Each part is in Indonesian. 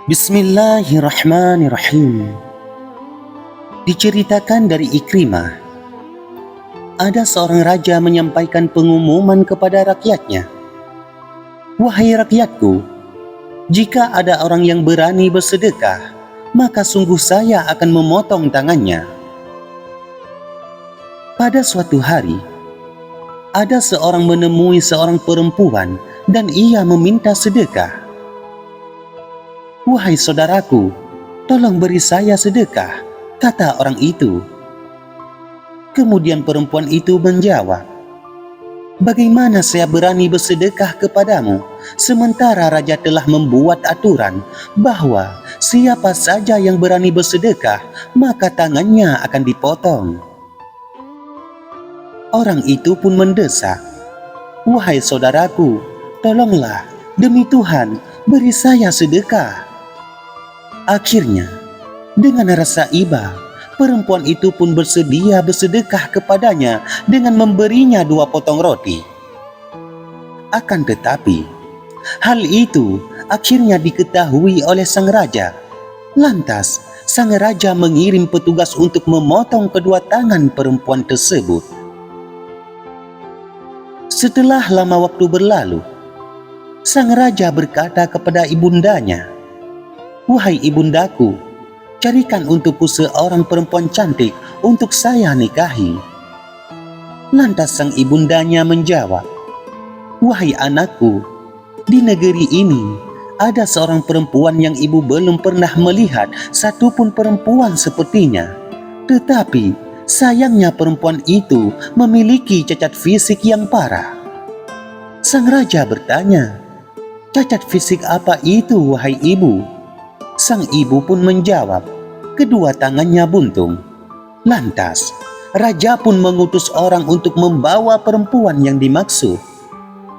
Bismillahirrahmanirrahim. Diceritakan dari Ikrimah, ada seorang raja menyampaikan pengumuman kepada rakyatnya. Wahai rakyatku, jika ada orang yang berani bersedekah, maka sungguh saya akan memotong tangannya. Pada suatu hari, ada seorang menemui seorang perempuan dan ia meminta sedekah. Wahai saudaraku, tolong beri saya sedekah, kata orang itu. Kemudian perempuan itu menjawab, bagaimana saya berani bersedekah kepadamu, sementara raja telah membuat aturan bahwa siapa saja yang berani bersedekah, maka tangannya akan dipotong. Orang itu pun mendesak, wahai saudaraku, tolonglah, demi Tuhan, beri saya sedekah. Akhirnya, dengan rasa iba, perempuan itu pun bersedia bersedekah kepadanya dengan memberinya 2 potong roti. Akan tetapi, hal itu akhirnya diketahui oleh sang raja. Lantas, sang raja mengirim petugas untuk memotong kedua tangan perempuan tersebut. Setelah lama waktu berlalu, sang raja berkata kepada ibundanya, wahai ibundaku, carikan untukku seorang perempuan cantik untuk saya nikahi. Lantas sang ibundanya menjawab, wahai anakku, di negeri ini ada seorang perempuan yang ibu belum pernah melihat satupun perempuan sepertinya. Tetapi sayangnya perempuan itu memiliki cacat fisik yang parah. Sang raja bertanya, cacat fisik apa itu wahai ibu? Sang ibu pun menjawab, kedua tangannya buntung. Lantas, raja pun mengutus orang untuk membawa perempuan yang dimaksud.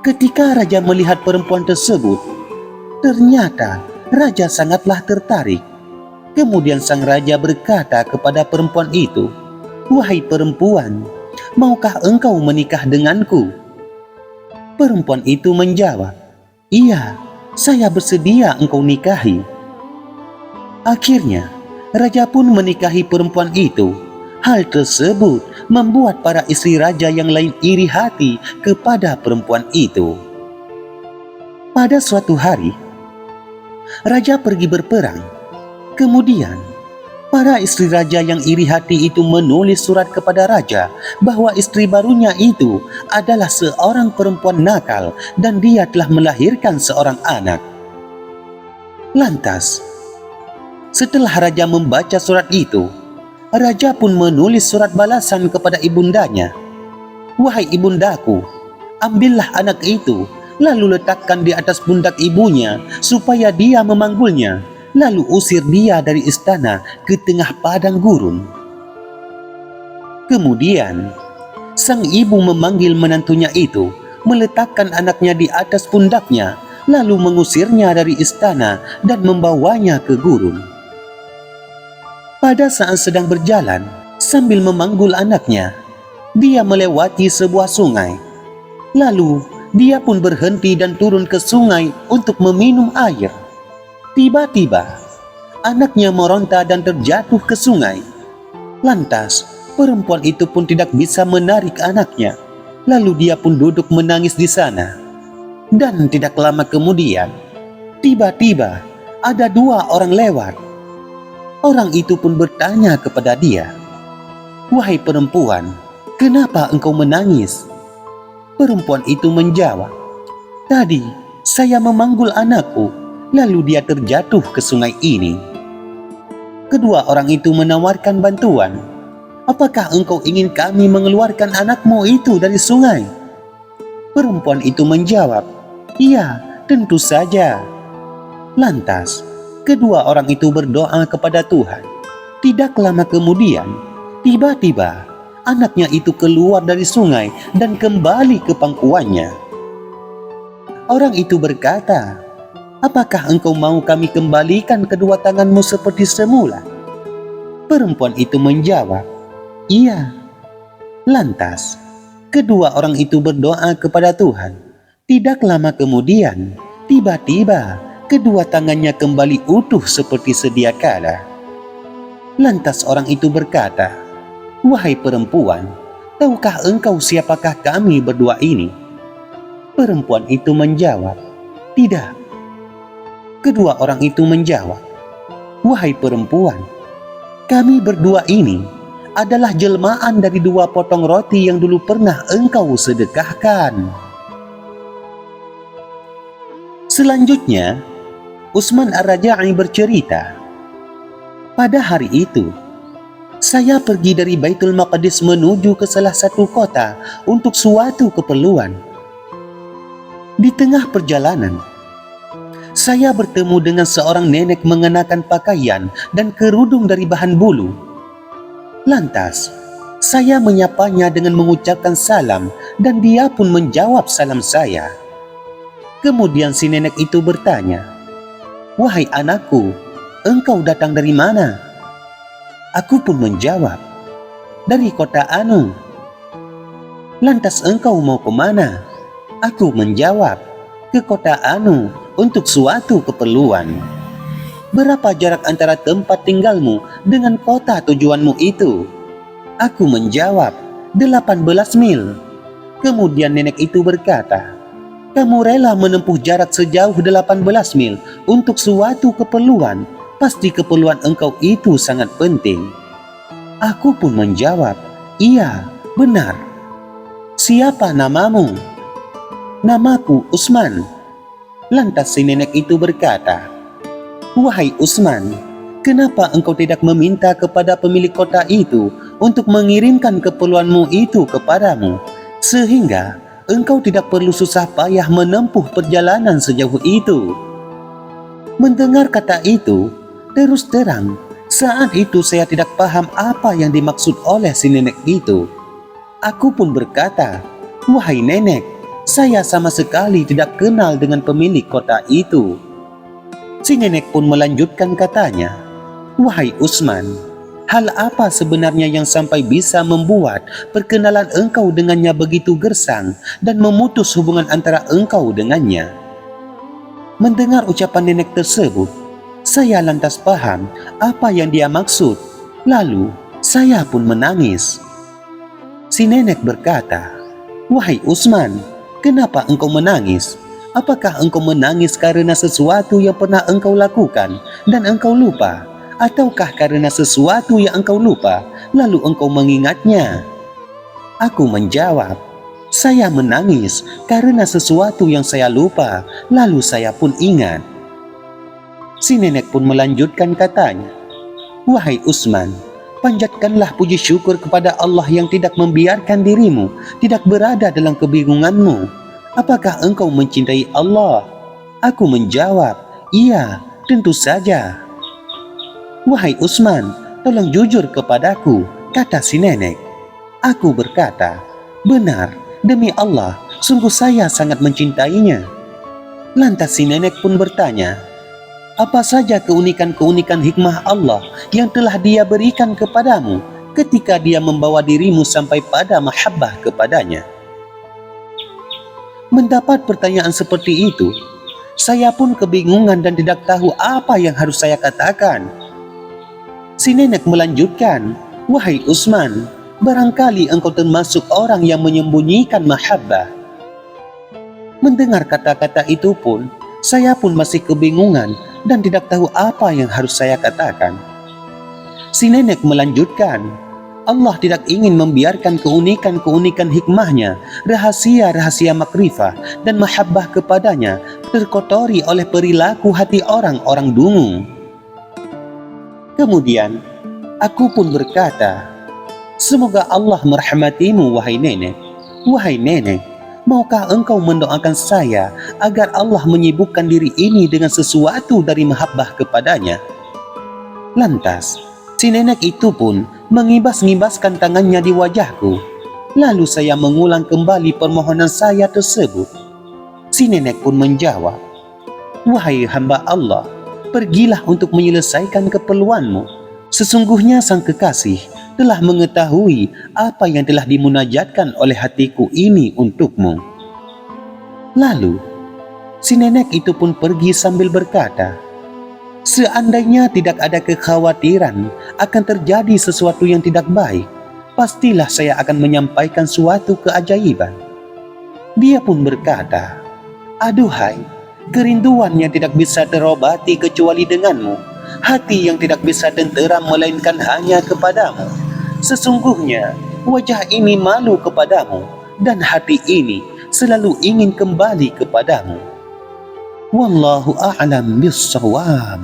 Ketika raja melihat perempuan tersebut, ternyata raja sangatlah tertarik. Kemudian sang raja berkata kepada perempuan itu, wahai perempuan, maukah engkau menikah denganku? Perempuan itu menjawab, iya, saya bersedia engkau nikahi. Akhirnya, raja pun menikahi perempuan itu. Hal tersebut membuat para istri raja yang lain iri hati kepada perempuan itu. Pada suatu hari, raja pergi berperang. Kemudian, para istri raja yang iri hati itu menulis surat kepada raja bahwa istri barunya itu adalah seorang perempuan nakal dan dia telah melahirkan seorang anak. Lantas, setelah raja membaca surat itu, raja pun menulis surat balasan kepada ibundanya. Wahai ibundaku, ambillah anak itu, lalu letakkan di atas pundak ibunya, supaya dia memanggulnya, lalu usir dia dari istana ke tengah padang gurun. Kemudian, sang ibu memanggil menantunya itu, meletakkan anaknya di atas pundaknya, lalu mengusirnya dari istana dan membawanya ke gurun. Pada saat sedang berjalan, sambil memanggul anaknya, dia melewati sebuah sungai. Lalu, dia pun berhenti dan turun ke sungai untuk meminum air. Tiba-tiba, anaknya meronta dan terjatuh ke sungai. Lantas, perempuan itu pun tidak bisa menarik anaknya. Lalu dia pun duduk menangis di sana. Dan tidak lama kemudian, tiba-tiba ada 2 orang lewat. Orang itu pun bertanya kepada dia, wahai perempuan, kenapa engkau menangis? Perempuan itu menjawab, tadi saya memanggul anakku, lalu dia terjatuh ke sungai ini. Kedua orang itu menawarkan bantuan. Apakah engkau ingin kami mengeluarkan anakmu itu dari sungai? Perempuan itu menjawab, iya, tentu saja. Lantas, kedua orang itu berdoa kepada Tuhan. Tidak lama kemudian, tiba-tiba anaknya itu keluar dari sungai dan kembali ke pangkuannya. Orang itu berkata, apakah engkau mau kami kembalikan kedua tanganmu seperti semula? Perempuan itu menjawab, iya. Lantas, kedua orang itu berdoa kepada Tuhan. Tidak lama kemudian, tiba-tiba Kedua tangannya kembali utuh seperti sedia kala. Lantas orang itu berkata, "Wahai perempuan, tahukah engkau siapakah kami berdua ini?" Perempuan itu menjawab, "Tidak." Kedua orang itu menjawab, "Wahai perempuan, kami berdua ini adalah jelmaan dari 2 potong roti yang dulu pernah engkau sedekahkan." Selanjutnya, Utsman Ar-Raja'i bercerita, "Pada hari itu, saya pergi dari Baitul Maqdis menuju ke salah satu kota untuk suatu keperluan. Di tengah perjalanan, saya bertemu dengan seorang nenek mengenakan pakaian dan kerudung dari bahan bulu. Lantas, saya menyapanya dengan mengucapkan salam dan dia pun menjawab salam saya. Kemudian si nenek itu bertanya, 'Wahai anakku, engkau datang dari mana?' Aku pun menjawab, 'Dari kota Anu.' 'Lantas engkau mau ke mana?' Aku menjawab, 'Ke kota Anu untuk suatu keperluan.' 'Berapa jarak antara tempat tinggalmu dengan kota tujuanmu itu?' Aku menjawab, 18 mil. Kemudian nenek itu berkata, 'Kamu rela menempuh jarak sejauh 18 mil untuk suatu keperluan, pasti keperluan engkau itu sangat penting.' Aku pun menjawab, 'Iya, benar.' 'Siapa namamu?' 'Namaku Utsman.' Lantas si nenek itu berkata, 'Wahai Utsman, kenapa engkau tidak meminta kepada pemilik kota itu untuk mengirimkan keperluanmu itu kepadamu, sehingga engkau tidak perlu susah payah menempuh perjalanan sejauh itu?' Mendengar kata itu, terus terang, saat itu saya tidak paham apa yang dimaksud oleh si nenek itu. Aku pun berkata, 'Wahai nenek, saya sama sekali tidak kenal dengan pemilik kota itu.' Si nenek pun melanjutkan katanya, 'Wahai Utsman, hal apa sebenarnya yang sampai bisa membuat perkenalan engkau dengannya begitu gersang dan memutus hubungan antara engkau dengannya?' Mendengar ucapan nenek tersebut, saya lantas paham apa yang dia maksud. Lalu, saya pun menangis. Si nenek berkata, 'Wahai Utsman, kenapa engkau menangis? Apakah engkau menangis karena sesuatu yang pernah engkau lakukan dan engkau lupa? Ataukah karena sesuatu yang engkau lupa, lalu engkau mengingatnya?' Aku menjawab, 'Saya menangis karena sesuatu yang saya lupa, lalu saya pun ingat.' Si nenek pun melanjutkan katanya, 'Wahai Utsman, panjatkanlah puji syukur kepada Allah yang tidak membiarkan dirimu tidak berada dalam kebingunganmu. Apakah engkau mencintai Allah?' Aku menjawab, 'Iya, tentu saja.' 'Wahai Utsman, tolong jujur kepadaku,' kata si nenek. Aku berkata, 'Benar, demi Allah, sungguh saya sangat mencintainya.' Lantas si nenek pun bertanya, 'Apa saja keunikan-keunikan hikmah Allah yang telah Dia berikan kepadamu ketika Dia membawa dirimu sampai pada mahabbah kepadanya?' Mendapat pertanyaan seperti itu, saya pun kebingungan dan tidak tahu apa yang harus saya katakan. Si nenek melanjutkan, 'Wahai Utsman, barangkali engkau termasuk orang yang menyembunyikan mahabbah.' Mendengar kata-kata itu pun, saya pun masih kebingungan dan tidak tahu apa yang harus saya katakan. Si nenek melanjutkan, 'Allah tidak ingin membiarkan keunikan-keunikan hikmahnya, rahasia-rahasia makrifah dan mahabbah kepadanya terkotori oleh perilaku hati orang-orang dungu.' Kemudian, aku pun berkata, 'Semoga Allah merahmatimu, wahai nenek. Wahai nenek, maukah engkau mendoakan saya agar Allah menyibukkan diri ini dengan sesuatu dari mahabbah kepadanya?' Lantas, si nenek itu pun mengibas-ngibaskan tangannya di wajahku. Lalu saya mengulang kembali permohonan saya tersebut. Si nenek pun menjawab, 'Wahai hamba Allah, pergilah untuk menyelesaikan keperluanmu. Sesungguhnya Sang Kekasih telah mengetahui apa yang telah dimunajatkan oleh hatiku ini untukmu.' Lalu, Si nenek itu pun pergi sambil berkata, "Seandainya tidak ada kekhawatiran akan terjadi sesuatu yang tidak baik, pastilah saya akan menyampaikan suatu keajaiban." Dia pun berkata, "Aduhai, kerinduan yang tidak bisa terobati kecuali denganmu, hati yang tidak bisa tenteram melainkan hanya kepadamu. Sesungguhnya wajah ini malu kepadamu dan hati ini selalu ingin kembali kepadamu. Wallahu a'lam bis-shawab."